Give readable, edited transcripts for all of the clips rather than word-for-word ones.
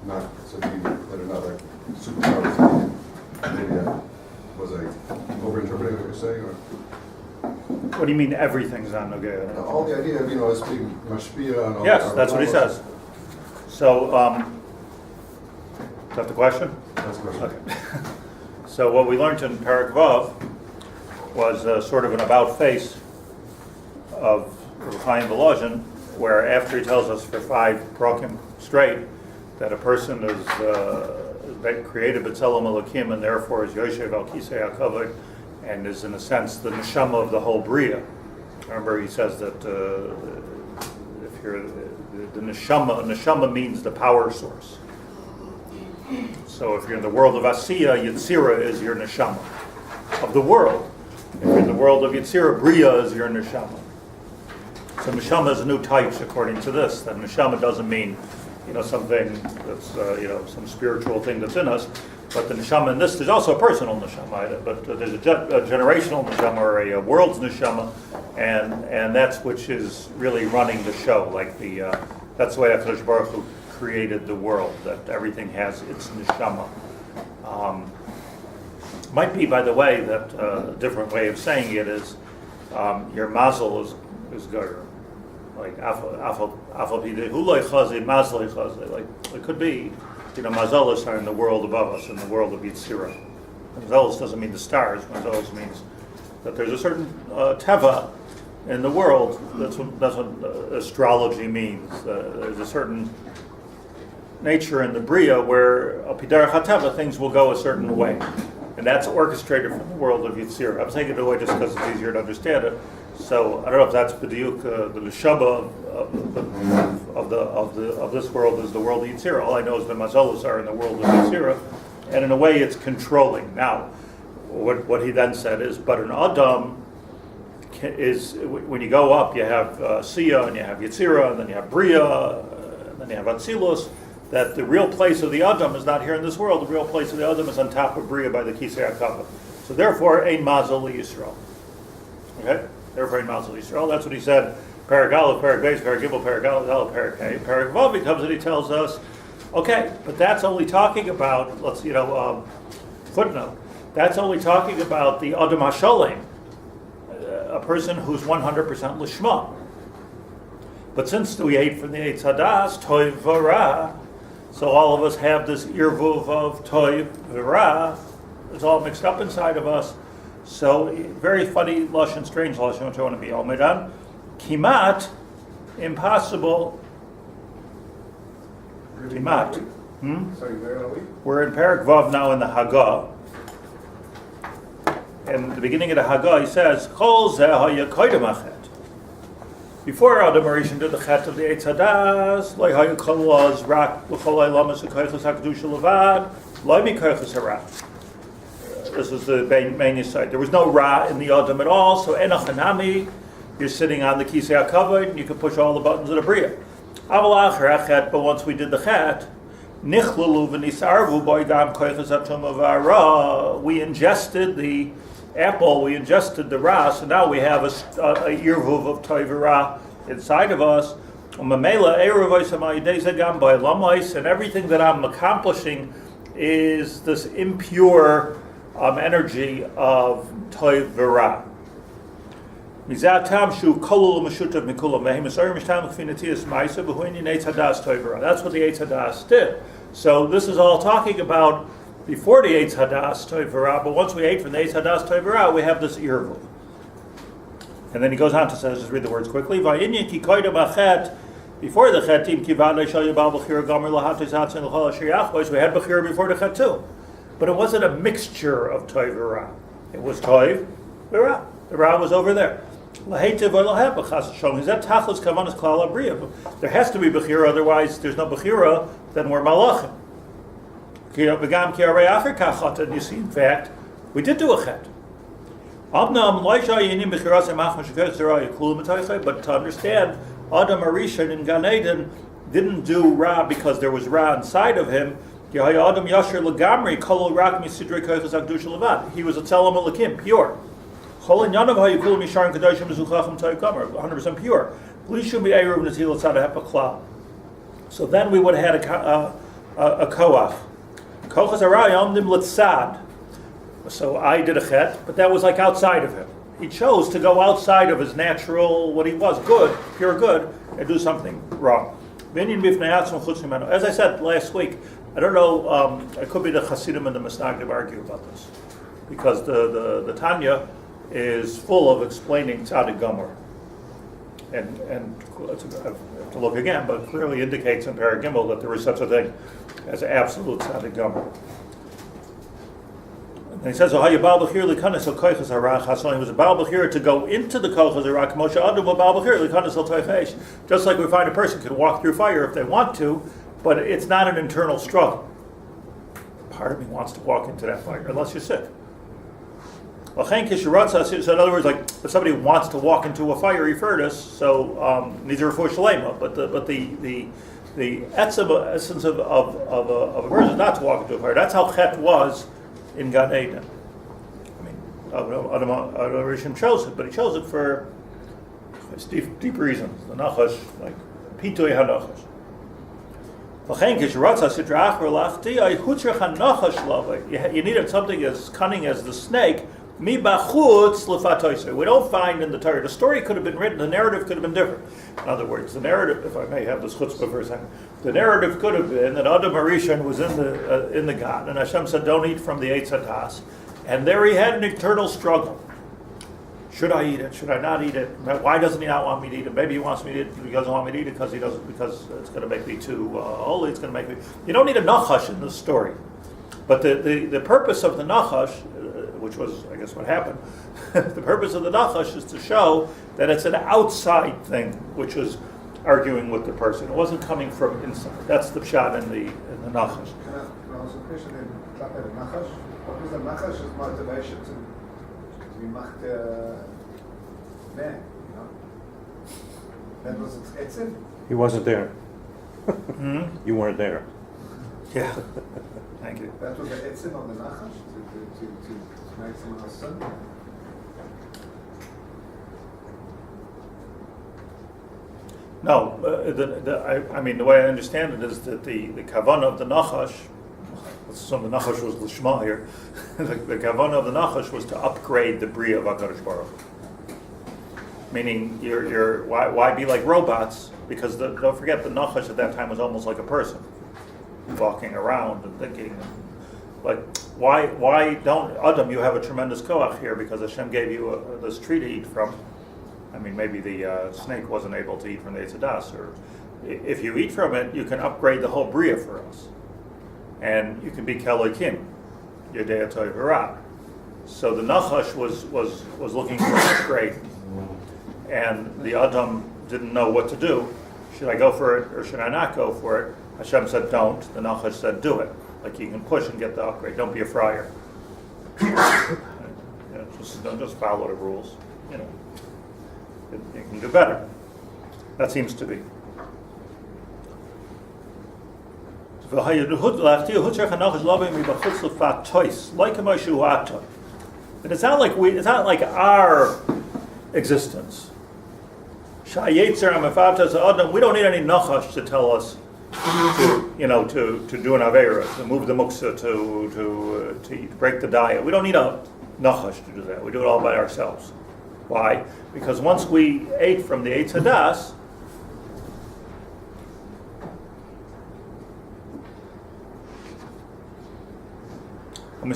not so deep that are not like superpowers. Maybe was I overinterpreting what you're saying, or What do you mean everything's not nogea? all the idea of us being mashpia and all Yes, that. that's what he says. So, is that the question? That's the question. Okay. So what we learned in Perek Vav was sort of an about face of Chaim Voloszhin, where after he tells us for 5 prakim straight that a person is created b'tzelem Elokim and therefore is Yoshev al Kisei HaKavod and is in a sense the neshama of the whole bria. Remember he says that if you're the neshama means the power source. So if you're in the world of Asiya, Yetzira is your neshama of the world. If you're in the world of Yetzira, Bria is your neshama. So neshama is a new type according to this. That neshama doesn't mean, something that's, some spiritual thing that's in us. But the neshama in this, there's also a personal neshama, but there's a generational neshama or a world's neshama, and that's which is really running the show. Like that's the way HaKadosh Baruch Hu created the world, that everything has its neshama. Might be, by the way, that a different way of saying it is your mazel is gar. Like like it could be, mazalos are in the world above us, in the world of Yitzira. Mazalos doesn't mean the stars. Mazalos means that there's a certain teva in the world. That's what astrology means. There's a certain nature in the bria where pidarach hateva things will go a certain way, and that's orchestrated from the world of Yitzira. I'm taking it away just because it's easier to understand it. So I don't know if that's b'diuk the neshama of this world is the world of Yitzira. All I know is the mazalos are in the world of Yitzira, and in a way it's controlling. Now, what he then said is, but an Adam is when you go up, you have Siya and you have Yitzira, and then you have Bria, and then you have Atzilus. That the real place of the Adam is not here in this world. The real place of the Adam is on top of Bria by the Kisei HaKavod. So therefore, ein mazel Yisrael. Okay. Therefore, in Mazel Yisrael, that's what he said. Perek Aleph, Perek Beis, Perek Gimel, Perek Aleph, Perek Hey. Perek Vav comes and he tells us, okay, but that's only talking about, footnote. That's only talking about the Adam HaSholem, a person who's 100% Lishma. But since we ate from the Eitz Hadas, Toiv V'Ra, so all of us have this irvuv of Toiv V'Ra. It's all mixed up inside of us. So, very funny Lashon, strange Lashon, which I want to be omed on. Kimat, impossible. Kimat. Sorry, where are we? We're in Perek Vav now in the Haggah. And at the beginning of the Haggah, he says, Chol zeh haya koydem achet. Before Adam Arishan did the chet of the Eitz Hadas, loy haya kol laz rak l'chol ha'lamas ha'koychas ha'kedusha levad, loy mi koychas ha'ra. This is the main side. There was no Ra in the Adam at all, so Enochanami, you're sitting on the Kisei HaKavod, and you can push all the buttons of the Bria. But once we did the Chet, Nichlalu v'nisarvu boydam koichas atum avara, we ingested the apple, we ingested the Ra, so now we have a Yirvuv of Toiv inside of us. And everything that I'm accomplishing is this impure energy of Toiv V'Ra. That's what the Eitz Hadas did. So this is all talking about before the Eitz Hadas Toiv V'Ra, but once we ate from the Eitz Hadas Toiv V'Ra, we have this irvuv. And then he goes on to say, just read the words quickly. Before the Chetim, we had Bechira before the Chet too. But it wasn't a mixture of Toiv and Ra. It was Toiv and Ra. The Ra was over there. There has to be Bechira, otherwise there's no Bechira, then we're Malachim. And you see, in fact, we did do a Chet. But to understand, Adam Arishan in Gan Eden didn't do Ra because there was Ra inside of him. He was a Tzelem Elokim, pure. 100% pure. So then we would have had a koach. Kochas hara yomdim letzad. So I did a chet, but that was like outside of him. He chose to go outside of his natural, what he was, good, pure good, and do something wrong. As I said last week, I don't know, it could be the Hasidim and the Misnagdim argue about this, because the Tanya is full of explaining Tzadik Gomer. And I have to look again, but clearly indicates in Parag Gimel that there is such a thing as absolute Tzadik Gomer. And he says, "Oh, you Baal Bechir likanis al koiches harach hasolim." He was a Baal Bechir to go into the koiches harach. Moshe Adam wa Baal Bechir likanis al toifeish. Just like we find a person can walk through fire if they want to, but it's not an internal struggle. Part of me wants to walk into that fire, unless you're sick. So in other words, like if somebody wants to walk into a fiery furnace, so needs a refuah shalema, but the essence of a person is not to walk into a fire. That's how Chet was in Gan Eden. I mean, Adam Rishon chose it, but he chose it for deep reasons. The Nachash, like Pitoy HaNachash. You needed something as cunning as the snake. We don't find in the Torah. The story could have been written, the narrative could have been different. In other words, the narrative, if I may have this chutzpah for a second, the narrative could have been that Adam Rishon was in the garden, and Hashem said, "Don't eat from the Eitz Hadas," and there he had an internal struggle. Should I eat it? Should I not eat it? Why doesn't he not want me to eat it? Maybe he wants me to eat it. He doesn't want me to eat it because it's going to make me too holy. It's going to make me. You don't need a nachash in this story, but the purpose of the nachash, which was, I guess, what happened. The purpose of the nachash is to show that it's an outside thing, which was arguing with the person. It wasn't coming from inside. That's the pshat in the nachash. Can I ask a question in the nachash? What was the nachash's motivation to be machte man? You know, that was its etzim. He wasn't there. Hmm? You weren't there. Yeah. Thank you. That was the etzim of the nachash to make someone else sin. No, I mean, the way I understand it is that the kavanah of the nachash, let's assume the nachash was l'shma here, the kavanah of the nachash was to upgrade the bria of HaKadosh Baruch Hu. Meaning, why be like robots? Because don't forget, the nachash at that time was almost like a person, walking around and thinking. Like, why don't Adam? You have a tremendous koach here because Hashem gave you this tree to eat from. I mean, maybe the snake wasn't able to eat from the Eitz Hadas, or if you eat from it, you can upgrade the whole bria for us, and you can be Kelokim, Yodea Toivara. So the Nachash was looking for an upgrade, and the Adam didn't know what to do. Should I go for it or should I not go for it? Hashem said, "Don't." The Nachash said, "Do it." Like you can push and get the upgrade. Don't be a friar. Don't just follow the rules. You know. You can do better. That seems to be. And it's not like our existence. We don't need any nachash to tell us to do an aveira, to move the muksa, to break the diet. We don't need a nachash to do that. We do it all by ourselves. Why? Because once we ate from the Eitz Hadas, in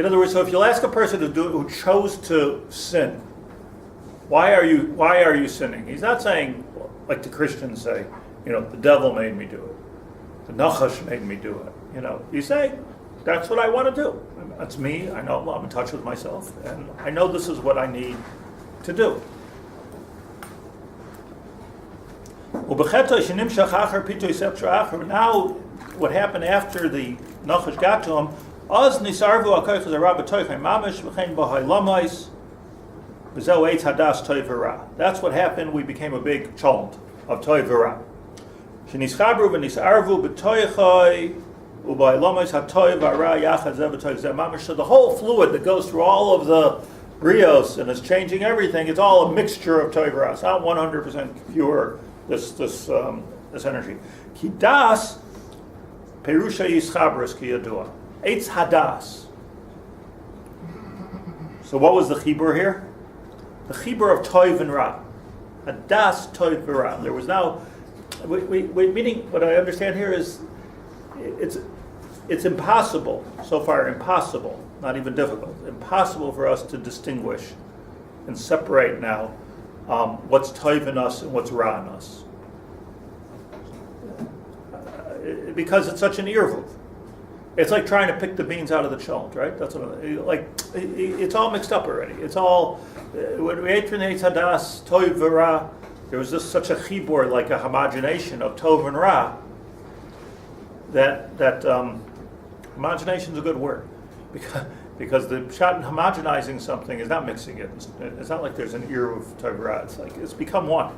other words, so if you'll ask a person to do it who chose to sin, why are you sinning? He's not saying, like the Christians say, the devil made me do it, the nachash made me do it. He's saying, that's what I want to do. That's me. I know I'm in touch with myself, and I know this is what I need to do. Now, what happened after the nachash got to him? That's what happened. We became a big chant of toivara. So the whole fluid that goes through all of brios and is changing everything. It's all a mixture of Tov Ra. It's not 100% pure, this energy. Ki das, perusha yischabras ki yadua. Eitz hadas. So what was the chibur here? The chibur of Tov and Ra. Hadas Tov Ra. There was now, meaning what I understand here is, it's impossible, so far impossible, not even difficult, impossible for us to distinguish and separate now what's Tov in us and what's Ra in us. Because it's such an irvuv. It's like trying to pick the beans out of the cholent, right? That's what it's all mixed up already. It's all, when we ate from the Eitz Hadas, Tov Ra, there was just such a chibur, like a homogenization of Tov and Ra, that homogenization is a good word, because the shot in homogenizing something is not mixing it. It's not like there's an ear of Tov Ra. It's like it's become one.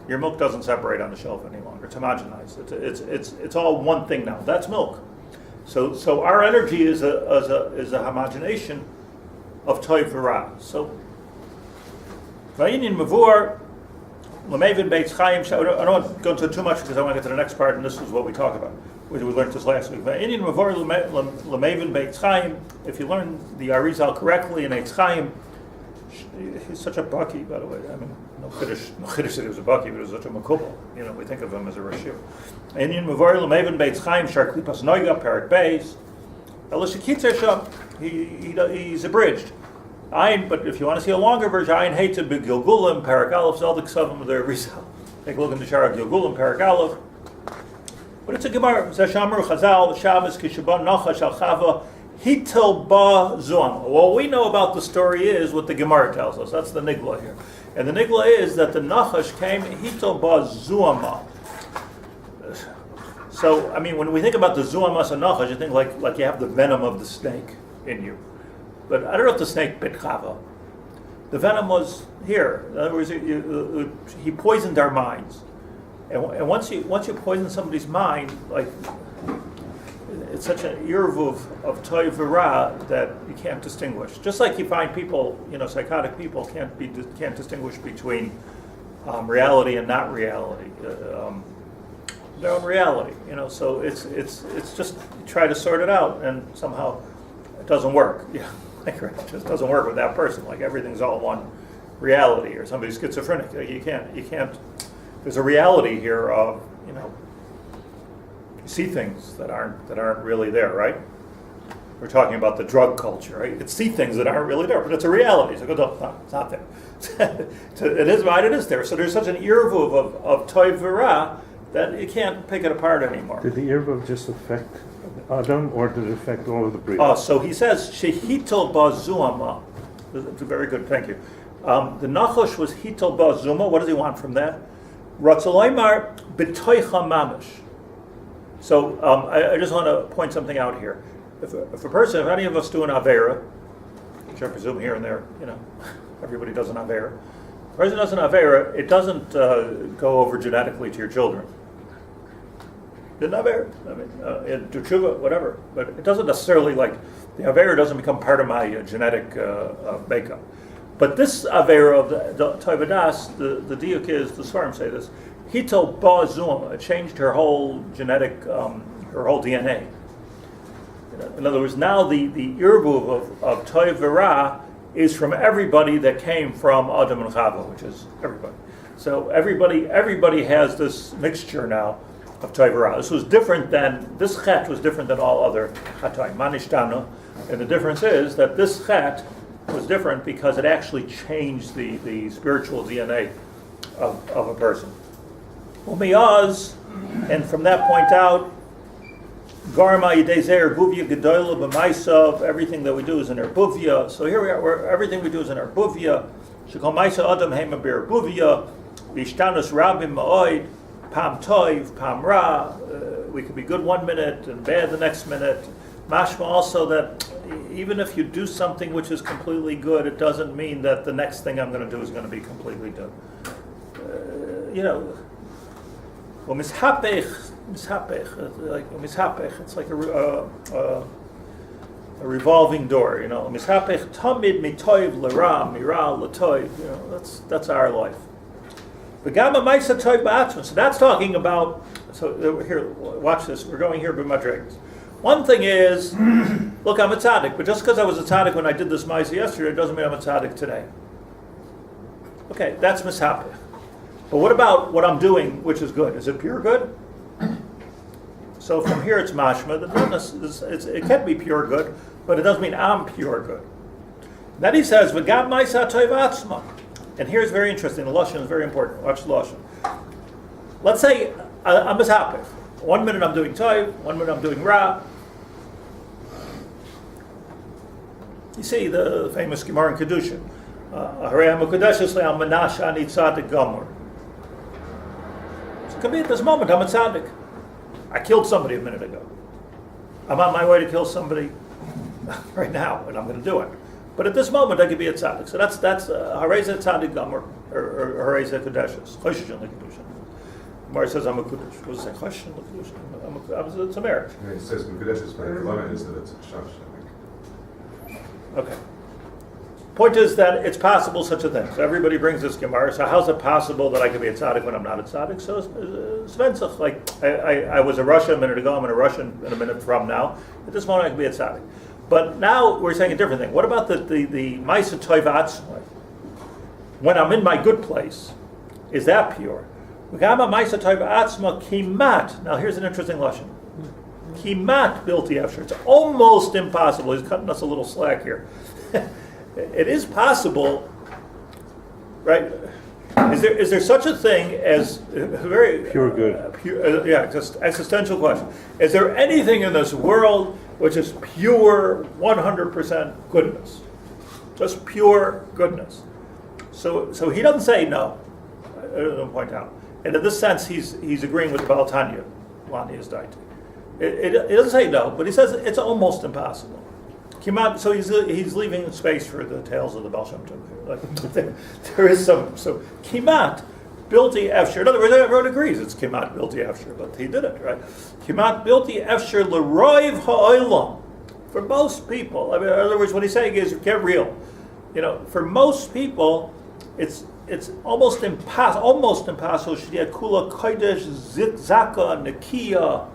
Your milk doesn't separate on the shelf any longer. It's homogenized. It's all one thing now. That's milk. So our energy is a homogenization of Tov Ra. So Vayinyan Mavur. I don't want to go into too much because I want to get to the next part, and this is what we talk about. We learned this last week. If you learn the Arizal correctly in Eitz Chaim, he's such a baki, by the way. I mean, no chiddush that he was a baki, but he was such a makubal. You know, we think of him as a rashir. He's abridged. But if you want to see a longer version, Ayin hates it, Gilgulim, Parak Aleph, all the Ksavim of the Rizal. Take a look in the Shara Gilgulim, Parak Aleph. But it's a Gemara. Zashamru Chazal, Shabbos, Kishabon, Nachash, Al Chava, Hitel Ba Zuam. What we know about the story is what the Gemara tells us. That's the Nigla here. And the Nigla is that the Nachash came, Hitel Ba Zuama. So, I mean, when we think about the Zuamas and Nachash, you think like you have the venom of the snake in you. But I don't know if the snake bit Chava. The venom was here. In other words, he poisoned our minds. And once you poison somebody's mind, like it's such an irvuv of Tov Ra that you can't distinguish. Just like you find people, psychotic people can't distinguish between reality and not reality. Their own reality, So it's just you try to sort it out, and somehow it doesn't work. Yeah. It just doesn't work with that person. Like everything's all one reality, or somebody's schizophrenic. Like you can't. There's a reality here of you see things that aren't really there, right? We're talking about the drug culture, right? You can see things that aren't really there, but it's a reality. So no, it's not there. It is right. It is there. So there's such an irvuv of Tov Ra that you can't pick it apart anymore. Did the irvuv just affect Adam, or did it affect all of the breed? So he says, Shehitel Bazuama. That's very good, thank you. The Nachash was Hitel Bazuma. What does he want from that? Ratzalaymar B'toicha Mamish. So I just want to point something out here. If any of us do an aveira, which I presume here and there, everybody does an aveira. If a person does an aveira, it doesn't go over genetically to your children. Didn't aveira? I mean, do tshuva, whatever. But it doesn't necessarily, the aveira doesn't become part of my genetic makeup. But this aveira of the Tov Hadas, the diuk is, the Svarim say this, Hitel Ba Zuma, it changed her whole genetic, her whole DNA. In other words, now the irbuv of Tov Ra is from everybody that came from Adam and Chava, which is everybody. So everybody has this mixture now of Tov Ra. This chet was different than all other chatayim, manishtana, and the difference is that this chet was different because it actually changed the spiritual DNA of a person. Umiyaz, and from that point out, Garma Yidezer Buvya Gedola B'Maisav, everything that we do is in our Buvya. So here we are, everything we do is in our Buvya. Shekol Maisa Adam Hema Bir Buvya, Vishtanus Rabim Ma'oid, Pam Toiv, Pam Ra. We could be good 1 minute and bad the next minute. Mashma also that even if you do something which is completely good, it doesn't mean that the next thing I'm going to do is going to be completely good. Well, mishapech, it's like a revolving door. Mischapech tamid mitoiv l'ra, mira l'toiv. That's our life. V'gama ma'isa toiv ba'atzma. So that's talking about. So here, watch this. We're going here b'madregas. One thing is, look, I'm a tzaddik, but just because I was a tzaddik when I did this ma'isa yesterday doesn't mean I'm a tzaddik today. Okay, that's mishapech. But what about what I'm doing, which is good? Is it pure good? So from here it's mashma. It can be pure good, but it doesn't mean I'm pure good. Then he says, "V'gam ma'isa toiv atzma." And here's very interesting. The Voloszhin is very important. Watch the Voloszhin. Let's say I'm mishapech. 1 minute I'm doing toiv, 1 minute I'm doing ra. You see the famous Gemara in Kedushin. So it could be at this moment I'm a tzaddik. I killed somebody a minute ago. I'm on my way to kill somebody right now, and I'm going to do it. But at this moment I could be a tzaddik. So that's hareza tzaddik gomer or hareza kedushes. Choshen lekedushin. Gemara says I'm a kudush. What does it say? Choshen lekedushin. It's a marriage. Yeah, he says Mekudesh is Rebbe is that it's a shash. Okay. Point is that it's possible such a thing. So everybody brings this Gemara. So how's it possible that I can be a tzaddik when I'm not a tzaddik? So Svensach, like I was a Russian a minute ago, I'm in a Russian in a minute from now. At this moment I can be a tzaddik. But now we're saying a different thing. What about the Ma'isa Toiv Atzmai? When I'm in my good place, is that pure? V'gama Ma'isa Toiv Atzma kimat. Now here's an interesting lesson. Kimat bilti efshar. It's almost impossible. He's cutting us a little slack here. It is possible, right? Is there such a thing as very Pure good. Just existential question. Is there anything in this world which is pure 100% goodness? Just pure goodness. So he doesn't say no. I don't point out. And in this sense, he's agreeing with Baal Tanya, Lani is daiti. It doesn't say no, but he says it's almost impossible. Kimat, so he's leaving space for the tales of the Baal Shem Tov. Like, there is some. So kimat bilti efshar. In other words, everyone agrees it's kimat bilti efshar, but he did it right. Kimat bilti efshar l'roiv ha'olam. For most people, I mean, in other words, what he's saying is get real. For most people, it's almost impossible. Almost impossible. Sh'dia kula kodesh zaka nekiya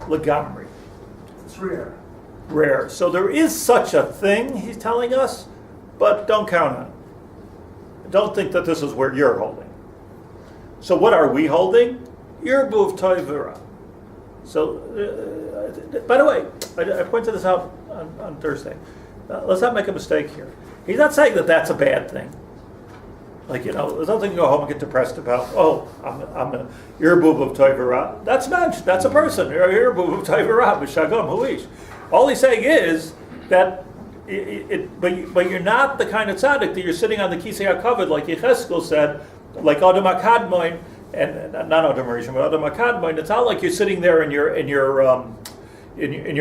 legamri. It's rare. Rare. So there is such a thing, he's telling us, but don't count on it. Don't think that this is where you're holding. So what are we holding? Yerbuv toivera. So, by the way, I pointed this out on Thursday. Let's not make a mistake here. He's not saying that that's a bad thing. Like, there's nothing to go home and get depressed about. Oh, I'm a Yerbuv of toivera. That's mensch. That's a person. You're a Yerbuv of toivera. B'shagam huish. All he's saying is that, but you're not the kind of tzaddik that you're sitting on the kisei hakavod like Yecheskel said, like Adam HaKadmon, and not Adam HaRishon, but Adam HaKadmon. It's not like you're sitting there and you're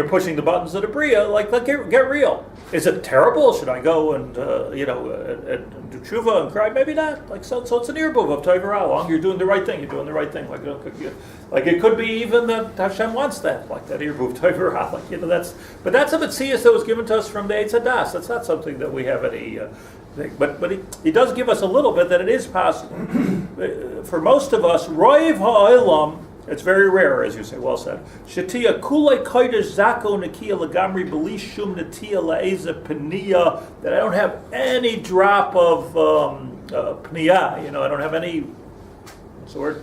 pushing the buttons of the bria. Like, get real. Is it terrible? Should I go and and do tshuva and cry? Maybe not. Like so it's an earbuv of toivera. Long you're doing the right thing. You're doing the right thing. Like it could be even that Hashem wants that. Like that earbuv toivera. But that's a mitzvah that was given to us from the Eitz Hadas. That's not something that we have any thing. But he does give us a little bit that it is possible. For most of us, roiv ha'olam. It's very rare, as you say, well said. Shatia kulei kodesh zako nekiya lagamri b'li shum netia la'eza peniya, that I don't have any drop of peniya. I don't have any, what's the word?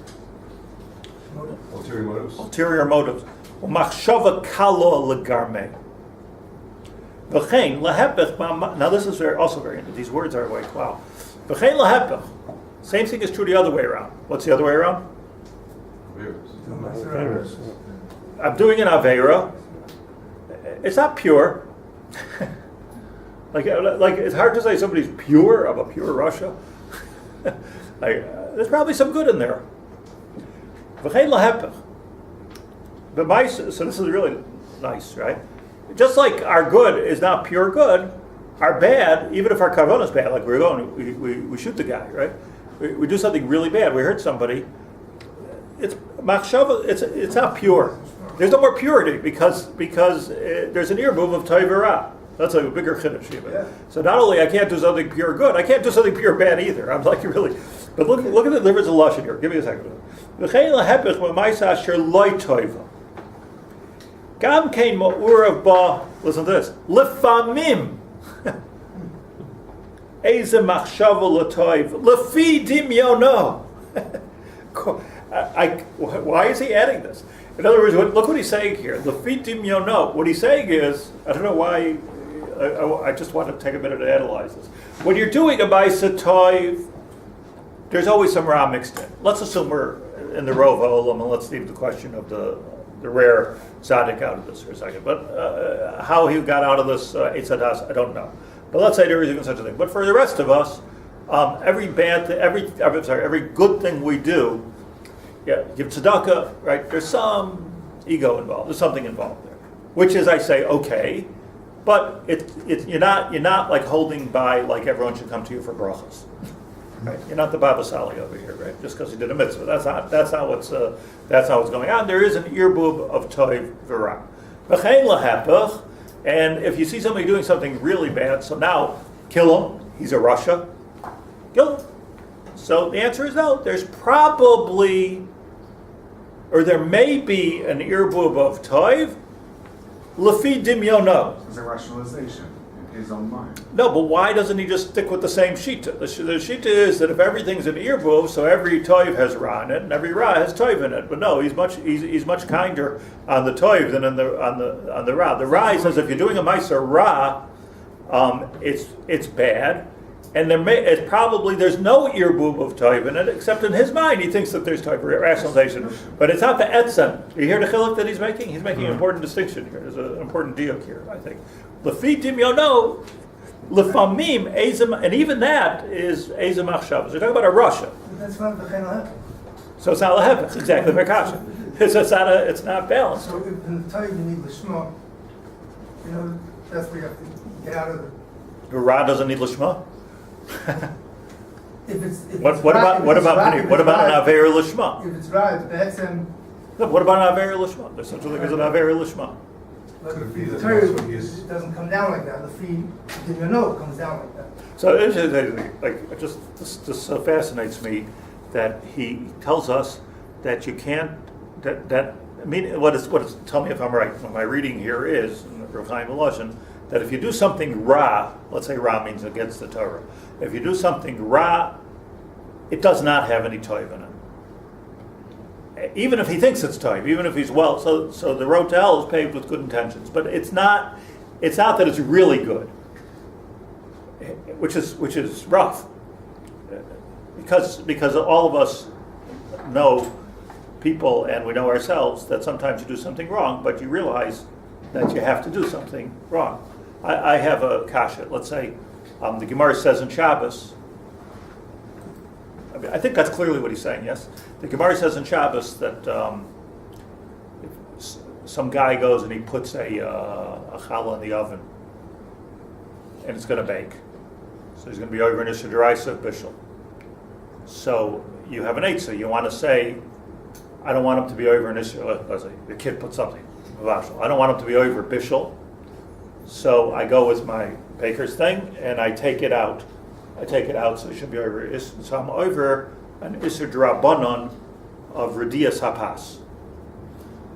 Ulterior motives. Ulterior motives. Machshava kalo lagarme. V'chein lahepech. Now this is also very interesting. These words are like, wow. V'chein lahepech. Same thing is true the other way around. What's the other way around? I'm doing an aveira. It's not pure. like it's hard to say somebody's pure of a pure Russia. There's probably some good in there. So this is really nice, right? Just like our good is not pure good, our bad, even if our kavanah is bad, like we're going, we shoot the guy, right? We do something really bad. We hurt somebody. It's machshava. It's not pure. There's no more purity because there's an earbuv of toivera. That's like a bigger chiddush even. Yeah. So not only I can't do something pure good, I can't do something pure bad either. I'm like really, but look at the difference of Lashon here. Give me a second. V'chein lahepech ma'maisa asher loy toiva. Gam kein ma'urav ba. Listen to this. Lefamim. Eze machshava l'toiv. Lefi dimyono. Why is he adding this? In other words, look what he's saying here. Lefi dimyono. What he's saying is, I don't know why. I just want to take a minute to analyze this. When you're doing a ma'isa toiv, there's always some ra mixed in. Let's assume we're in the Rov Ha'olam, and let's leave the question of the rare tzaddik out of this for a second. But how he got out of this Eitz Hadas, I don't know. But let's say there is even such a thing. But for the rest of us, every good thing we do, give tzedakah, right? There's some ego involved. There's something involved there, which is, I say, okay. But you're not like holding by like everyone should come to you for brachas, right? You're not the Baba Sali over here, right? Just because you did a mitzvah. That's not what's going on. There is an earboob of toiv v'ra. V'chein lahepech, and if you see somebody doing something really bad, so now kill him. He's a Russia. Kill him. So the answer is no. There's probably, or there may be an earboob of toiv. Lefi dimyono. It's a rationalization in his own mind. No, but why doesn't he just stick with the same shita? The shita is that if everything's an earboob, so every toiv has ra in it, and every ra has toiv in it. But no, he's much kinder on the toiv than on the ra. The ra, he says, if you're doing a ma'aser ra, it's bad, and there's no earboob of toiv in it, except in his mind he thinks that there's toiv rationalization. But it's not the etzem. You hear the chiluk that he's making? He's making an important distinction here. There's an important diuk here, I think. Lefi dimyono, lefamim ezem, and even that is ezem achshavas. You're talking about a Russia. That's not the kind. So it's not lahepech, exactly, Merkasha. It's not balanced. So in the time you need the shema, that's where you have to get out of it. The ra doesn't need lishma. What about an aveira lishma? If it's right, that's No, what about an aveira lishma? There's such a thing as an aveira lishma. Could it be that Torah, that's what he is? it doesn't come down like that. The feed, it comes down like that. So it's this fascinates me that he tells us that you can't tell me if I'm right. What my reading here is in Rabbi Chaim Voloszhin, that if you do something ra, let's say ra means against the Torah. If you do something ra, it does not have any toiv in it. Even if he thinks it's toiv, even if he's so the road to hell is paved with good intentions. But it's not that it's really good, which is rough, because all of us know people and we know ourselves that sometimes you do something wrong, but you realize that you have to do something wrong. I have a kasha. Let's say the Gemara says in Shabbos. I think that's clearly what he's saying. Yes, the Gemara says in Shabbos that if some guy goes and he puts a challah in the oven, and it's going to bake, so he's going to be over an Isha D'Oraisa Bishul. So you have an eitzah. You want to say, I don't want him to be over an Isha. Let's say the kid put something. I don't want him to be over Bishul. So I go with my baker's thing and I take it out. So it should be over. So I'm over an Isser D'Rabbanan of Redias Hapas.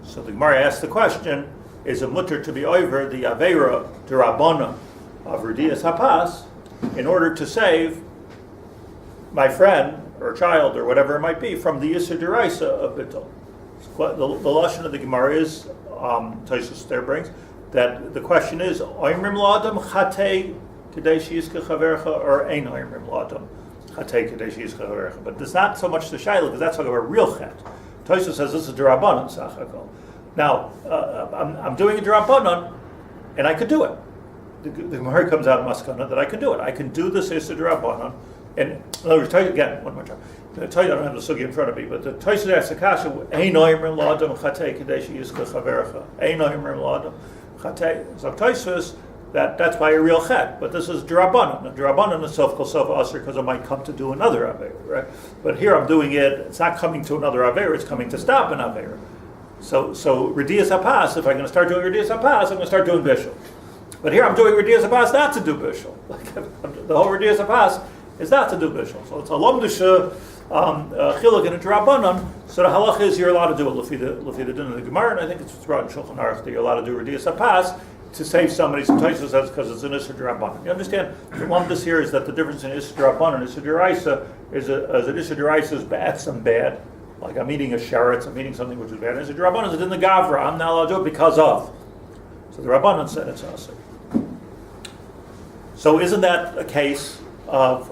So the Gemara asks the question, is it mutter to be over the aveira D'Rabbanan of Redias Hapas in order to save my friend or child or whatever it might be from the Isser D'Oraisa of Bittul? The Lashon of the Gemara is, Tosfos there brings, that the question is, Oimrim L'Adam Chatei Kadei She'yizkech Haverecha, or Ein Oimrim L'Adam Chatei Kadei She'yizkech Haverecha. But it's not so much the Shaila, because that's talking about real chet. Tosfos says this is D'Rabbanan Sachakol. Now, I'm doing a D'Rabbanan, and I could do it. The Gemara comes out of Maskana that I can do it. I can do this Issa D'Rabbanan. And in other words, tell you again, one more time. I don't have the sugi in front of me, but the Tosfos asks the kasha, Ein Oimrim L'Adam Chatei Kadei She'yizkech Haverecha. Ein Oimrim L'Adam Chatei. So Tosfos, that's by a real chet, but this is D'Rabbanan. And D'Rabbanan is self kol sofa asr because it might come to do another aveira, right? But here I'm doing it, it's not coming to another aveira, it's coming to stop an aveira. So Redias Hapas, if I'm going to start doing Redias Hapas, I'm going to start doing Bishul. But here I'm doing Radias Abbas not to do Bishul. The whole Radias Abbas is not to do Bishul. So it's a Lomdusha Chiluk and a Drabanan. So the halach is you're allowed to do it Lefi the Din of the Gemara, and I think it's brought in Shulchan Aruch that you're allowed to do Radias Abbas to save somebody. Some Taisus says because it's an Issa Drabanan. You understand? The Lomdus here is that the difference in Issa Drabanan and Issa Deraisa is an Issa Deraisa is bad, some bad. Like I'm eating a sheretz, I'm eating something which is bad. And Issa Drabanan is in the Gavra. I'm not allowed to do it because of. So the Rabbanan said it's Asa. So isn't that a case of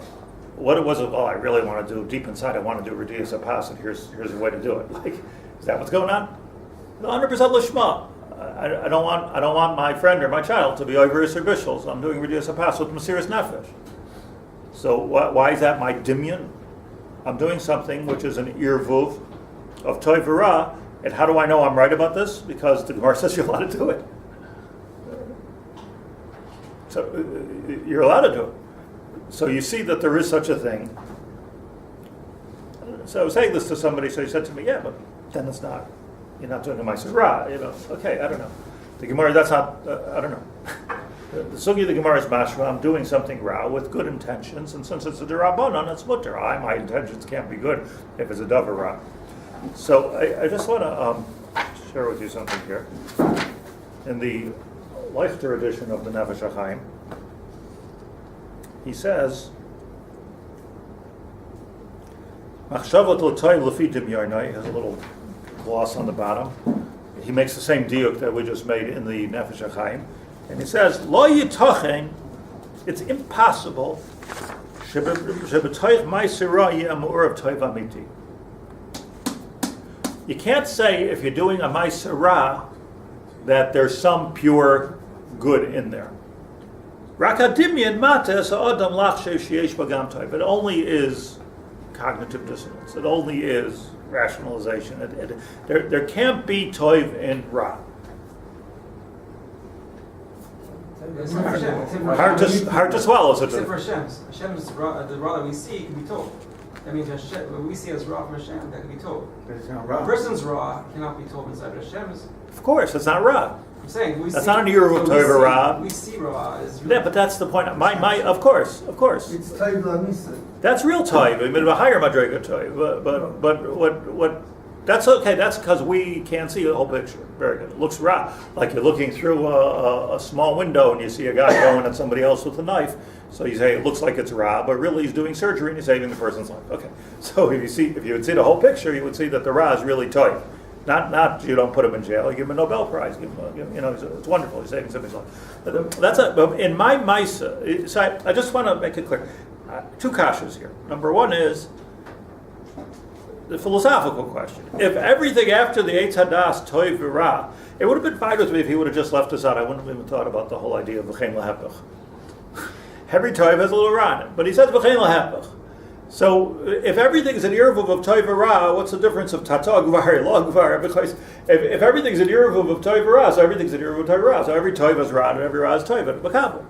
what it was? Oh, I really want to do deep inside. I want to do Radias Abbas, and here's a way to do it. Like, is that what's going on? 100% lishma. I don't want my friend or my child to be over Isser Bishul, so I'm doing Radias Abbas with Mesiras Nefesh. So why is that my dimyan? I'm doing something which is an irvuv of toiv v'ra, and how do I know I'm right about this? Because the Gemara says you're allowed to do it. So you're allowed to do it. So you see that there is such a thing. So I was saying this to somebody, so he said to me, yeah, but then it's not, you're not doing a Ma'aser Ra, okay, I don't know. The Gemara, that's not, I don't know. The Sugi of the Gemara is mashma, I'm doing something Ra with good intentions, and since it's a Derabanan, it's mutter. My intentions can't be good if it's a Davar Ra. So I just want to share with you something here. In the Leichter edition of the Nefesh HaChaim, he says, Machshavot l'toiv lefi dimyarnai, has a little gloss on the bottom. He makes the same diuk that we just made in the Nefesh HaChaim. And he says, Lo yitachen, it's impossible, shebetoich ma'aser ra yeh ma'or of toiv amiti. You can't say if you're doing a ma'aser ra that there's some pure good in there. Rak hadimyan mates ha'adam lach sheyesh bagam toiv. It only is cognitive dissonance. It only is rationalization. There can't be toiv in ra. Hard to swallow such a Except for Hashem is the ra that we see can be told. That means Hashem, what we see as ra from Hashem, that can be told. A person's ra cannot be told inside, but Hashem's. Of course, it's not ra. I'm saying that's not an Yeruv Toiv ra. We see ra as. Yeah, but that's the point. My, of course. It's Toiv Lamisa. That's real Toiv. I mean, a higher Madrega Toiv. But what? That's okay. That's because we can't see the whole picture. Very good. It looks ra, like you're looking through a small window and you see a guy going at somebody else with a knife. So you say it looks like it's ra, but really he's doing surgery and he's saving the person's life. Okay. So if you would see the whole picture, you would see that the ra is really Toiv. Not you don't put him in jail. You give him a Nobel Prize. Give him it's wonderful. He's saving somebody's life. That's in my Maisa. So I just want to make it clear. Two kashas here. Number one is the philosophical question. If everything after the Eitz Hadas Toiv V'Ra, it would have been fine with me if he would have just left us out. I wouldn't have even thought about the whole idea of V'chein L'Hepech. Every Toiv has a little Ra in it, but he says V'chein L'Hepech. So if everything's an Irvuv of Toiv V'Ra, what's the difference of Tata Gvar, Log Gvar? Because if everything's an Irvuv of Toiv V'Ra, so everything's an Irvuv of Toiv V'Ra. So every Toiv is Ra and every Ra is Toiv and Makabel.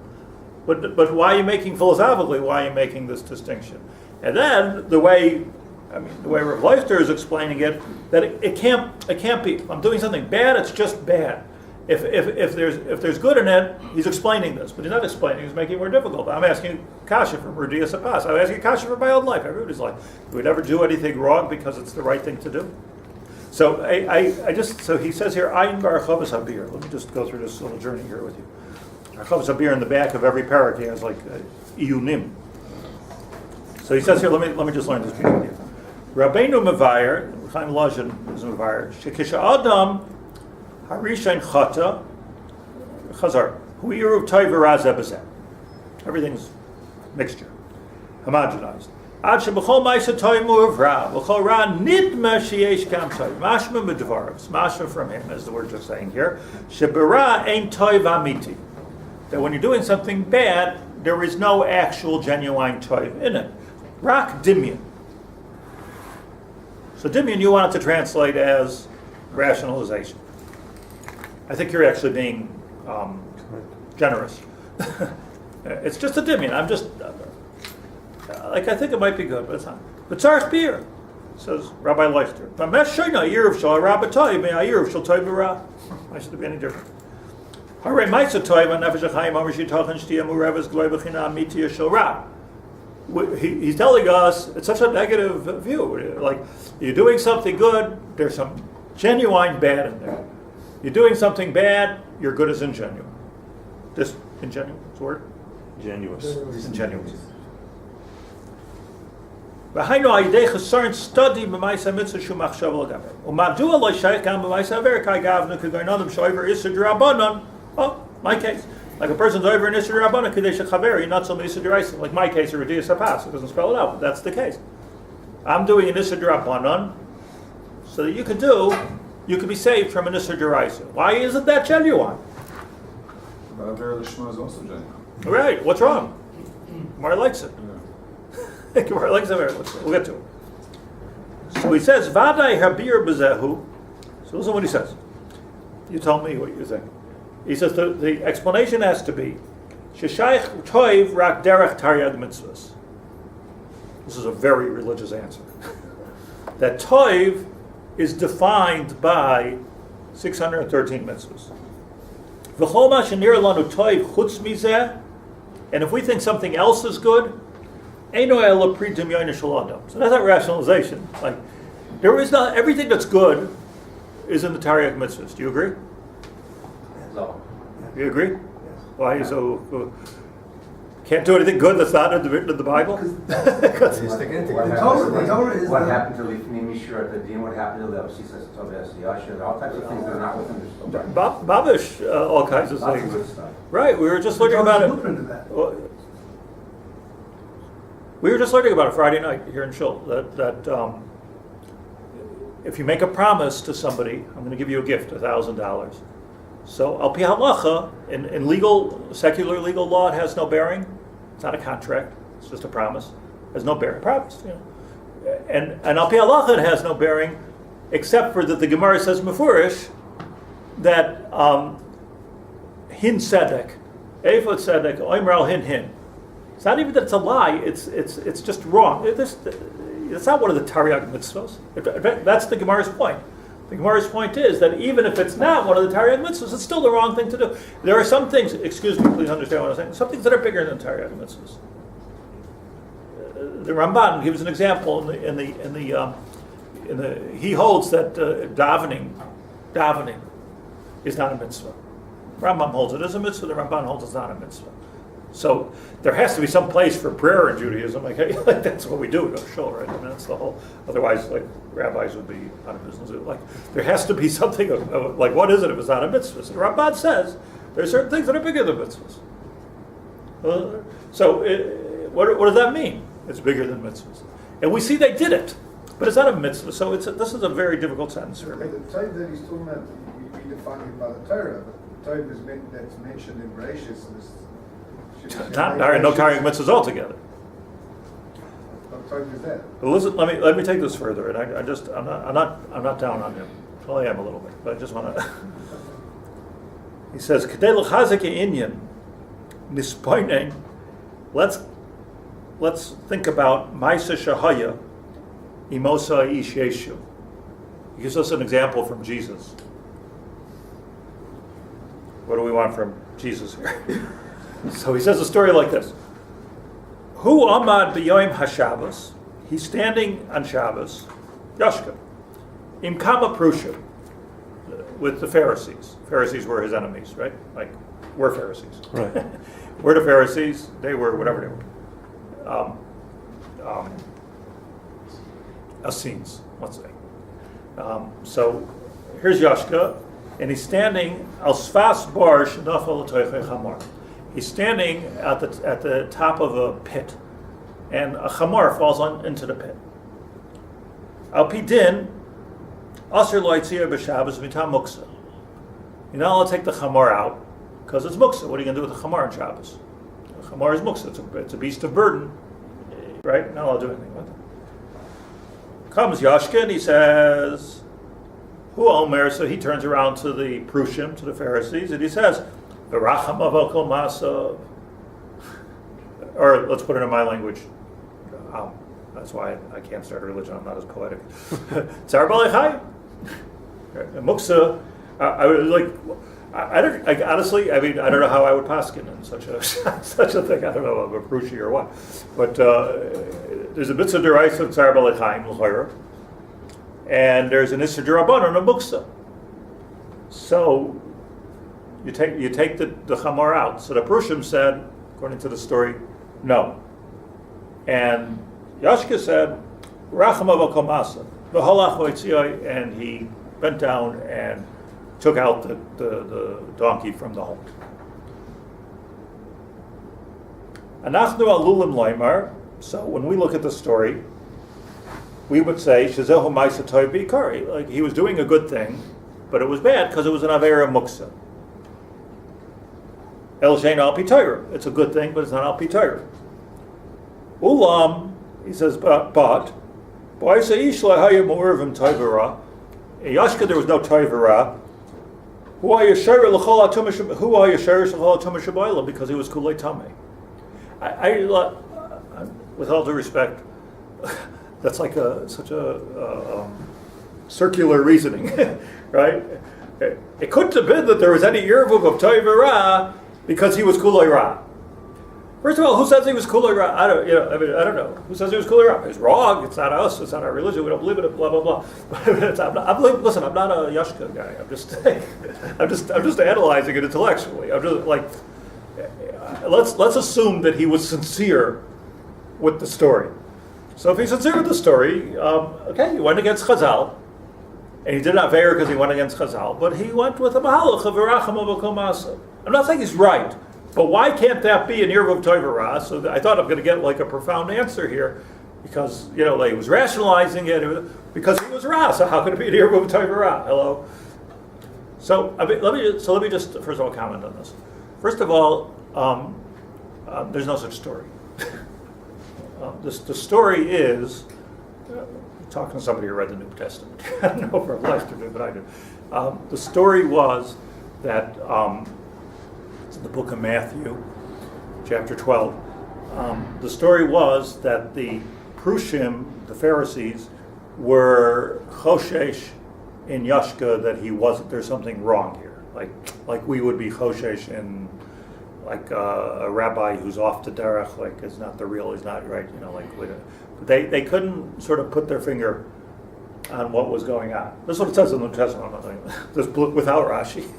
But why are you making philosophically? Why are you making this distinction? And then the way Rav Leichter is explaining it, that it can't be. I'm doing something bad. It's just bad. If there's good in it, he's explaining this, but he's not explaining. He's making it more difficult. I'm asking kasha from Radias Abbas. I'm asking kasha for my own life. Everybody's like, do we never do anything wrong because it's the right thing to do? So so he says here, Ayin bar Chavos Habir. Let me just go through this little journey here with you. Chavos Habir in the back of every parak, he has like iyunim. So he says here, let me just learn this piece with you. Rabbeinu Mevayer, Chaim Voloszhin is Mevayer, Shekisha Adam Harishain Chata Chazar Hu Yeruv Toiv V'Ra Zeh B'Zeh. Everything's mixture, homogenized. Ad sheb'chol ma'aser toiv mu'av ra, v'chol ra nidma sheyesh gam toiv. Mashma medvarav, mashma from him, as the words are saying here. Sheb'ra ein toiv amiti. That when you're doing something bad, there is no actual genuine toiv in it. Rak dimyan. So dimyan you want it to translate as rationalization. I think you're actually being generous. It's just a dimyan. I'm just I think it might be good, but it's not. But tzarich beer, says Rabbi Leichter. I should be any different. Hare Maisa Toiv Nefesh HaChaim Amar Shitochen Shtia Mureves Gloi B'china Mitia Shel Ra. He's telling us it's such a negative view. Like, you're doing something good, there's some genuine bad in there. You're doing something bad, your good is ingenuine. Ingenuine, what's the word? Genuous. Ingenuous. V'hainu ayidei chesaron study b'maisa mitzvah shu machshav l'gaber. U'madua lo shaykh gam b'maisa aveira kai gavnu k'goynodem shoiver isur d'rabbanon. Oh, my case. Like a person's over in isur d'rabbanon k'dei shechaveri, not so isur d'raisa. Like my case, or Redias HaPas. It doesn't spell it out, but that's the case. I'm doing an isur d'rabbanon so that you could be saved from an isur d'raisa. Why isn't that genuine? But aveira l'shma is also genuine. Right, what's wrong? Gemara likes it. Yeah. Gemara likes it. We'll get to it. So he says, Vadai habir b'zehu. So listen to what he says. You tell me what you think. He says the explanation has to be, Sheshayich toiv rak derech taryag mitzvahs. This is a very religious answer. That toiv is defined by 613 mitzvahs. V'chol ma shenir lanu toiv chutz mizeh. And if we think something else is good, eino ela pri dimyon shel adam. So that's not rationalization. Like, there is not everything that's good is in the Taryag mitzvahs. Do you agree? No. You agree? Yes. Why so? Can't do anything good that's not written in the Bible. You stick it What together. what happened to Lifnei Mishra at the din? What happened to the Avsisas Toves, the Yasher, all types of things that are not within the Torah. Babish, all kinds of Lots of things. good stuff. Right, we were just learning about it. Well, we were just learning about it Friday night here in Shul. That if you make a promise to somebody, I'm going to give you a gift, $1,000. So al pi halacha, in legal, secular legal law, it has no bearing. It's not a contract. It's just a promise. It has no bearing. Promise, you know. And al pi halacha, it has no bearing, except for that the Gemara says mefurish that hin tzedek, eifod tzedek, oimer al hin. It's not even that it's a lie. It's just wrong. It's not one of the Taryag mitzvahs. That's the Gemara's point. The Gemara's point is that even if it's not one of the Taryag mitzvahs, it's still the wrong thing to do. There are some things. Excuse me, please understand what I'm saying. Some things that are bigger than Taryag mitzvahs. The Ramban gives an example in the he holds that davening is not a mitzvah. Rambam holds it as a mitzvah. The Ramban holds it's not a mitzvah. So there has to be some place for prayer in Judaism. Like that's what we do. We go to shul, right? I mean, that's the whole. Otherwise, like rabbis would be out of business. Like there has to be something of like what is it if it's not a mitzvah? So the Ramban says there are certain things that are bigger than mitzvahs. What does that mean? It's bigger than mitzvahs, and we see they did it, but it's not a mitzvah. So this is a very difficult sentence for me. The type that he's talking about, we define it by the Torah, but the type that's mentioned in Bereshis is. No carrying mitzvahs altogether. What type is that? But listen, let me take this further, and I'm not down on him. Well, I am a little bit, but I just want to. He says, "Kedei l'chazek inyan nispoinen." Let's think about Maisa Shahaya Imosa Ish Yeshu. He gives us an example from Jesus. What do we want from Jesus here? So he says a story like this. Hu amad b'yoim haShabbos. He's standing on Shabbos. Yashka. Im kama prusha. With the Pharisees. Pharisees were his enemies, right? Like, we're Pharisees. Right. We're the Pharisees. They were whatever they were. Essenes, let's say. So here's Yashka, and he's standing al sfas bar shenafal l'toichei chamar. He's standing at the top of a pit, and a chamar falls into the pit. Al pi din, aser lo yitzir b'Shabbos mitam muksa. You're not allowed to take the chamar out because it's muksa. What are you going to do with the chamar on Shabbos? The chamar is muksa. It's a beast of burden, right? Not allowed to do anything with it. Comes Yashka and he says, "Hu omer." So he turns around to the Prushim, to the Pharisees, and he says, "V'racham avokol masav." Or let's put it in my language. That's why I can't start a religion. I'm not as poetic. Tzar balei chai. Muksa. I was like, Honestly, I mean, I don't know how I would paskin in such a such a thing. I don't know, of a prushi or what. But there's a mitzvah deraisa tzar b'alei Chaim l'chayra, and there's an issur d'rabbanan a muksa. So you take the chamor out. So the prushim said, according to the story, no. And Yashka said, Racham avakom asa, v'halach v'yitziyai, and he bent down and took out the donkey from the hole. Anachnu alulim loymar. So when we look at the story, we would say shazehu ma'isa toy b'ikari, like he was doing a good thing, but it was bad because it was an aveira muksa. El shein al pitayra. It's a good thing, but it's not al pitayra. Ulam, he says, but boy say ishla hayam urvim toivera. In Yashka there was no toivera. Who are Yashar l'chol atumish shabayla, because he was kulei tamei. I with all due respect, that's like such a circular reasoning, right? It couldn't have been that there was any Yervuv of Toivera because he was Kulei Ra. First of all, who says he was Kulei Ra? I don't know. Who says he was Kulei Ra? It's wrong. It's not us. It's not our religion. We don't believe in it. Blah blah blah. Listen, I'm not a Yashka guy. I'm just analyzing it intellectually. I'm just like, let's assume that he was sincere with the story. So if he's sincere with the story, okay, he went against Chazal. And he did not aveira because he went against Chazal, but he went with a mahalach of Racham avakom asa. I'm not saying he's right, but why can't that be an Yervuv Toivera? So I thought I'm going to get like a profound answer here, because he was rationalizing it because he was Ra. So how could it be an Yervuv Toivera? Hello. So let me just first of all comment on this. First of all, there's no such story. The story is. Talking to somebody who read the New Testament. I don't know if our life to do, but I do. The story was that it's in the book of Matthew, chapter 12. The story was that the Prushim, the Pharisees, were choshesh in Yashka that he wasn't. There's something wrong here, like we would be choshesh in like a rabbi who's off the derech, like is not the real, he's not right, They couldn't sort of put their finger on what was going on. That's what it says in the New Testament. I'm not saying this without Rashi.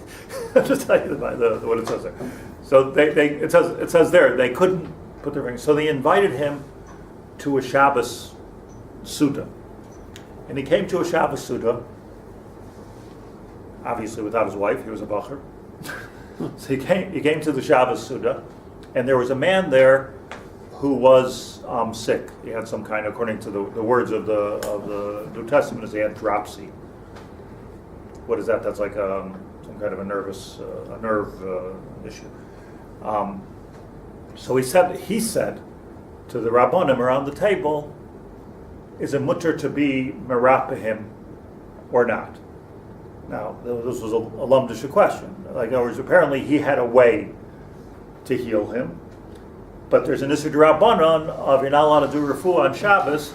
I'll just tell you what it says there. So it says there they couldn't put their finger. So they invited him to a Shabbos Suda, and he came to a Shabbos Suda. Obviously, without his wife, he was a bacher. So he came to the Shabbos Suda, and there was a man there who was sick. He had some kind, according to the words of the New Testament, is he had dropsy. What is that? That's like some kind of a nerve issue. So he said to the Rabbanim around the table, is it mutter to be merapahim or not? Now, this was a lumdish question. Like, in other words, apparently he had a way to heal him. But there's an issur d'rabbanan of you're not allowed to do refuah on Shabbos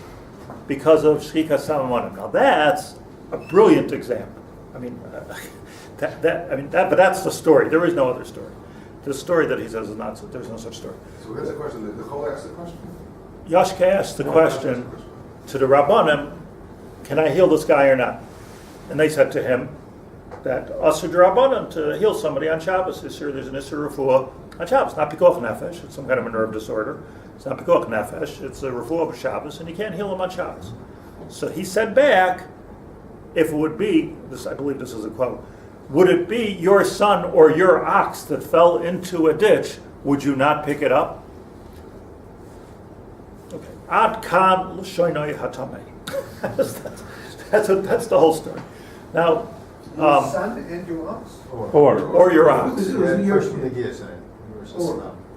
because of shchikas samamonim. Now that's a brilliant example. I mean, but that's the story. There is no other story. The story that he says is not. There's no such story. So here's the question. The Chol asked the question. Yashka asked the question to the rabbanim, "Can I heal this guy or not?" And they said to him that asur d'rabbanan to heal somebody on Shabbos. There's an issur refuah on Shabbos, not pikuach nefesh. It's some kind of a nerve disorder. It's not pikuach nefesh. It's a refuah of Shabbos, and you can't heal him on Shabbos. So he said back, if it would be, I believe this is a quote, would it be your son or your ox that fell into a ditch, would you not pick it up? Okay. Ad kan l'shoinoi hatamei. That's the whole story. Now, Your son and your ox? or your ox.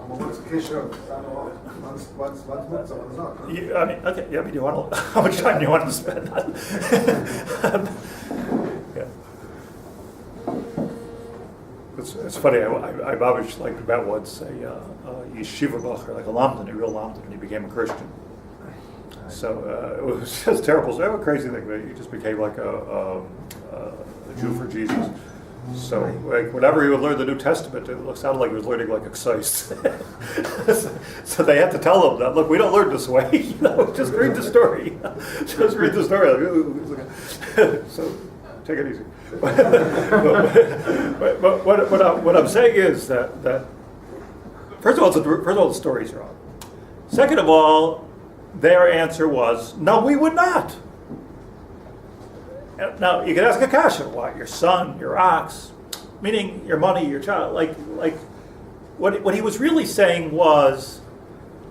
What's the kisher? One's mitzvah, one's not. Do you want to, how much time do you want to spend on? Yeah. It's funny. I've always met once a yeshiva bacher, like a lamdan, a real lamdan, and he became a Christian. So it was just terrible. So I have a crazy thing. He just became like a Jew for Jesus. So, like, whenever he would learn the New Testament, it sounded like he was learning like exercise. So they had to tell him that, look, we don't learn this way. Just read the story. Just read the story. So take it easy. But what I'm saying is that first of all, the story's wrong. Second of all, their answer was, no, we would not. Now, you could ask a kasha, what, your son, your ox, meaning your money, your child, like what he was really saying was,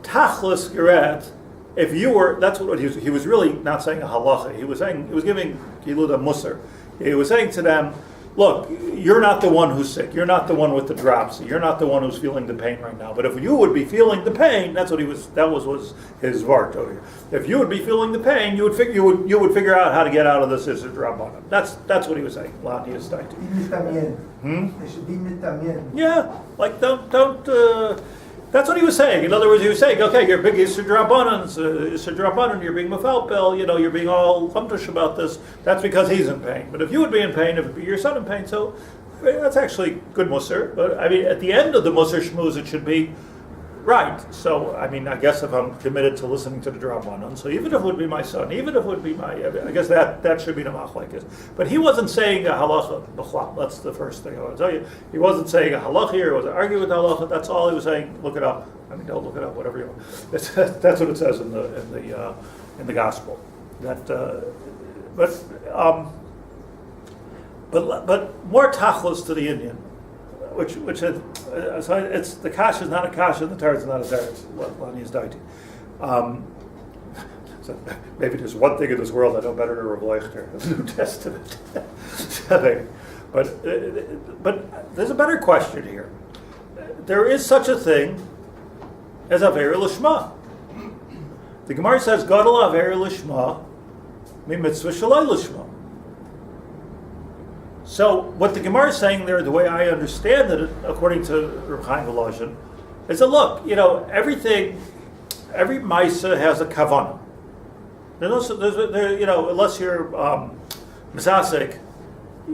tachlis geret, if you were, that's what he was really not saying a halacha, he was giving Gilud a musar. He was saying to them, look, you're not the one who's sick, you're not the one with the dropsy, you're not the one who's feeling the pain right now, but if you would be feeling the pain, that was his vart over here. If you would be feeling the pain, you would figure out how to get out of this Rabbanan. That's what he was saying. Lani is They should be mitamien. Yeah, like don't. That's what he was saying. In other words, he was saying, okay, you're big Yisradrabanan, you're being mafalpel, you're being all humtush about this. That's because he's in pain. But if you would be in pain, if it would be your son in pain, so that's actually good musar. But I mean, at the end of the musar shmuz, it should be right. So I mean, I guess if I'm committed to listening to the Drabanan, so even if it would be my son, even if it would be I guess that should be the machlekes. But he wasn't saying a halacha b'chlal. That's the first thing I want to tell you. He wasn't saying a halacha here. He wasn't arguing with halacha. That's all he was saying. Look it up. I mean, don't look it up. Whatever you want. That's what it says in the gospel. That, but more tachlis to the Indian. Which so it's the kasha is not a kasha, the teretz is not a teretz. Lani is daiti. So maybe there's one thing in this world I know better than Rebbe Leichter, the New Testament. But there's a better question here. There is such a thing as aveira l'shma. The Gemara says, "Gadol aveira l'shma, mi mitzvah shalai l'shma." So what the Gemara is saying there, the way I understand it, according to Rabbi Chaim Voloszhin, is that look, every Maisa has a kavanah. Unless you're misasek,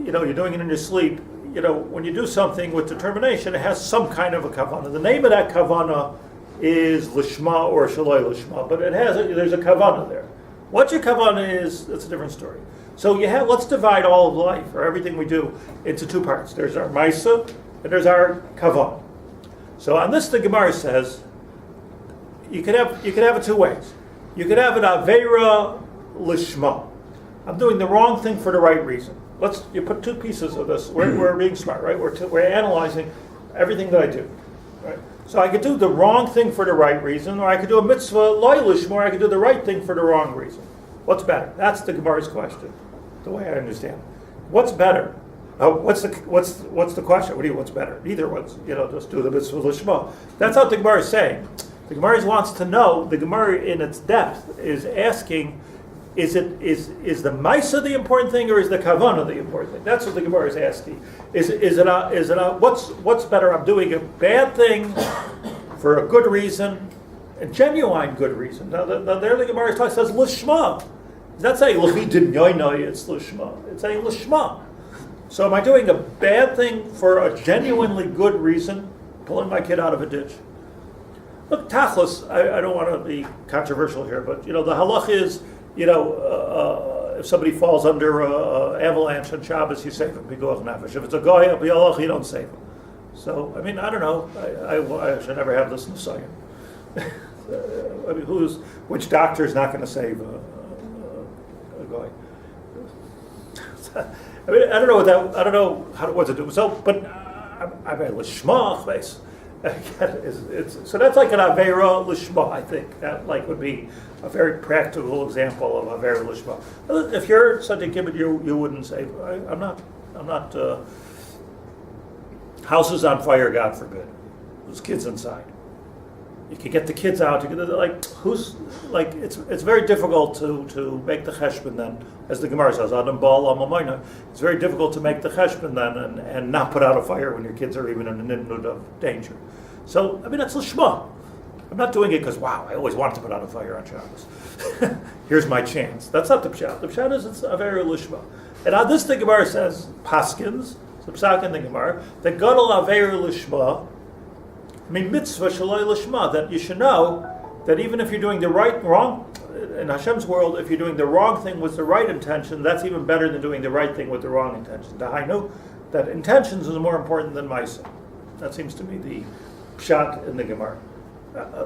you're doing it in your sleep. When you do something with determination, it has some kind of a kavanah. The name of that kavanah is lishma or shaloi lishma, but there's a kavanah there. What your kavanah is, that's a different story. So let's divide all of life, or everything we do, into two parts. There's our Maisa, and there's our Kavan. So on this, the Gemara says, you could have it two ways. You could have an aveira lishma. I'm doing the wrong thing for the right reason. You put two pieces of this. We're being smart, right? We're analyzing everything that I do, right? So I could do the wrong thing for the right reason, or I could do a mitzvah loy lishma, or I could do the right thing for the wrong reason. What's better? That's the Gemara's question, the way I understand it. What's better? What's the question? What's better? Neither one's, just do the mitzvah l'shma. That's what the Gemara is saying. The Gemara wants to know, the Gemara in its depth is asking, is the Maisa the important thing, or is the Kavanah the important thing? That's what the Gemara is asking. What's better? I'm doing a bad thing for a good reason, a genuine good reason. Now there the Gemara says lishma. It's not saying l'fi dinyoinoi, it's lishma. It's saying lishma. So am I doing a bad thing for a genuinely good reason, pulling my kid out of a ditch? Look, tachlis, I don't want to be controversial here, but the halach is, if somebody falls under an avalanche on Shabbos, you save him. Pikuach nefesh. If it's a goy, a bialach, you don't save him. So, I don't know. I should never have this in the Scion. Which doctor is not going to save a guy? I don't know what to do. So, but I mean, l'shma base. So that's like an aveira l'shma. I think that would be a very practical example of aveira l'shma. If you're such a kibbutz, you wouldn't save. I'm not. House is on fire, God forbid. There's kids inside. You can get the kids out. It's very difficult to make the cheshbon then, as the Gemara says, Adam Baal Amamayna. It's very difficult to make the cheshbon then and not put out a fire when your kids are even in a nidnud of danger. So, that's l'shma. I'm not doing it because, wow, I always wanted to put out a fire on Shabbos. Here's my chance. That's not the pshat. The pshat is it's aveira l'shma. And on this, the Gemara says, Paskins, the psak in the Gemara, that gadol aveira lishma, mitzvah shaloi lishma, that you should know that even if you're doing the wrong, in Hashem's world, if you're doing the wrong thing with the right intention, that's even better than doing the right thing with the wrong intention. Dahainu, that intentions is more important than ma'aseh. That seems to be the pshat in the Gemara.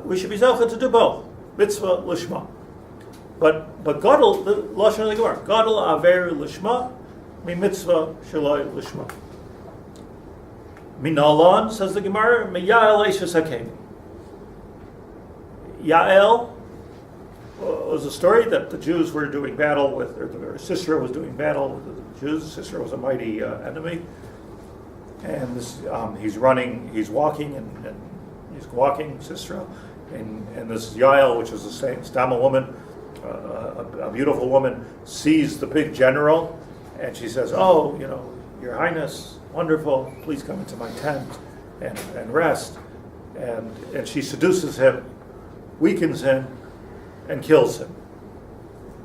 We should be zelchet to do both, mitzvah lishma. But gadol, the lashon of the Gemara, gadol aveira lishma, mitzvah shaloi lishma. Minalan, says the Gemara, miyael eishes hakeim. Yael was a story that the Jews were doing battle with, or Sisera was doing battle with the Jews. Sisera was a mighty enemy, and this, he's walking, Sisera, and this Yael, which is a Stama woman, a beautiful woman, sees the big general, and she says, "Oh, Your Highness, wonderful, please come into my tent and rest," and she seduces him, weakens him, and kills him.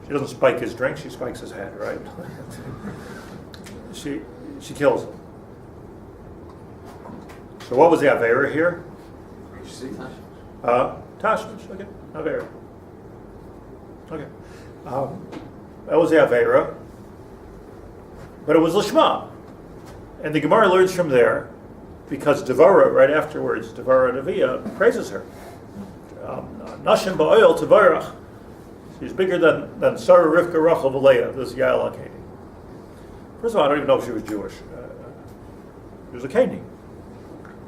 She doesn't spike his drink, she spikes his head, right? She kills him. So what was the aveira here? Tashmish, okay, aveira. Okay. That was the aveira. But it was lishma. And the Gemara learns from there, because Devara, right afterwards, Devara Neviah praises her. Nashim ba'oil tevarach. She's bigger than Sarah, Rivka, Rachel, Leah, this Yael HaKeni. First of all, I don't even know if she was Jewish. She was a Keni.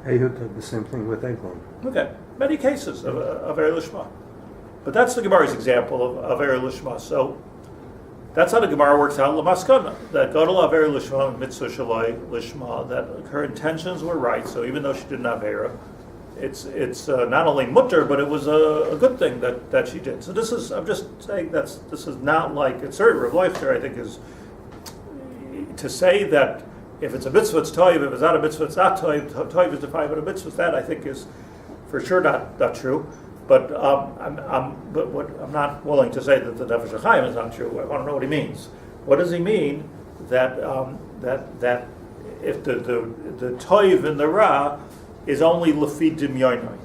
Ehud did the same thing with Eglon. Okay, many cases of aveira lishma. But that's the Gemara's example of aveira lishma. So that's how the Gemara works out l'maskana. That gadol aveira lishma, mitzvah shaloi lishma, that her intentions were right. So even though she didn't have aveira, it's not only mutter, but it was a good thing that she did. So I'm just saying this is not like, it's certain Rav Leifter, I think, is to say that if it's a mitzvah, it's toiv, if it's not a mitzvah, it's not toiv, toiv is defined by a mitzvah, that I think is for sure not true. But I'm not willing to say that the Nefesh HaChaim is not true. I want to know what he means. What does he mean that if the toiv and the ra is only lefi dimyoinoi?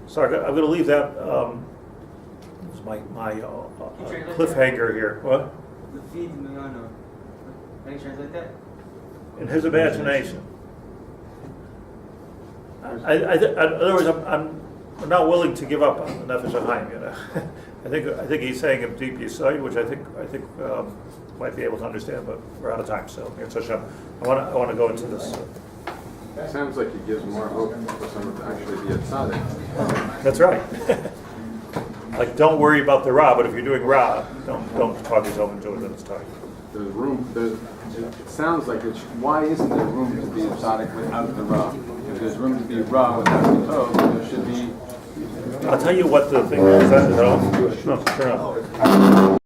So I'm going to leave that. This is my cliffhanger here. What? Lefi dimyoinoi. Can you translate that? In his imagination. In other words, I'm not willing to give up on the Nefesh HaChaim. I think he's saying a deep yisai, which I think might be able to understand, but we're out of time. So I want to go into this. It sounds like it gives more hope for someone to actually be a tzaddik. That's right. Like, don't worry about the ra, but if you're doing ra, don't talk yourself into it. Then it's time. There's room. It sounds like why isn't there room to be a tzaddik without the ra? If there's room to be ra without the tov, there should be. I'll tell you what the thing is. Is that all? No, turn off.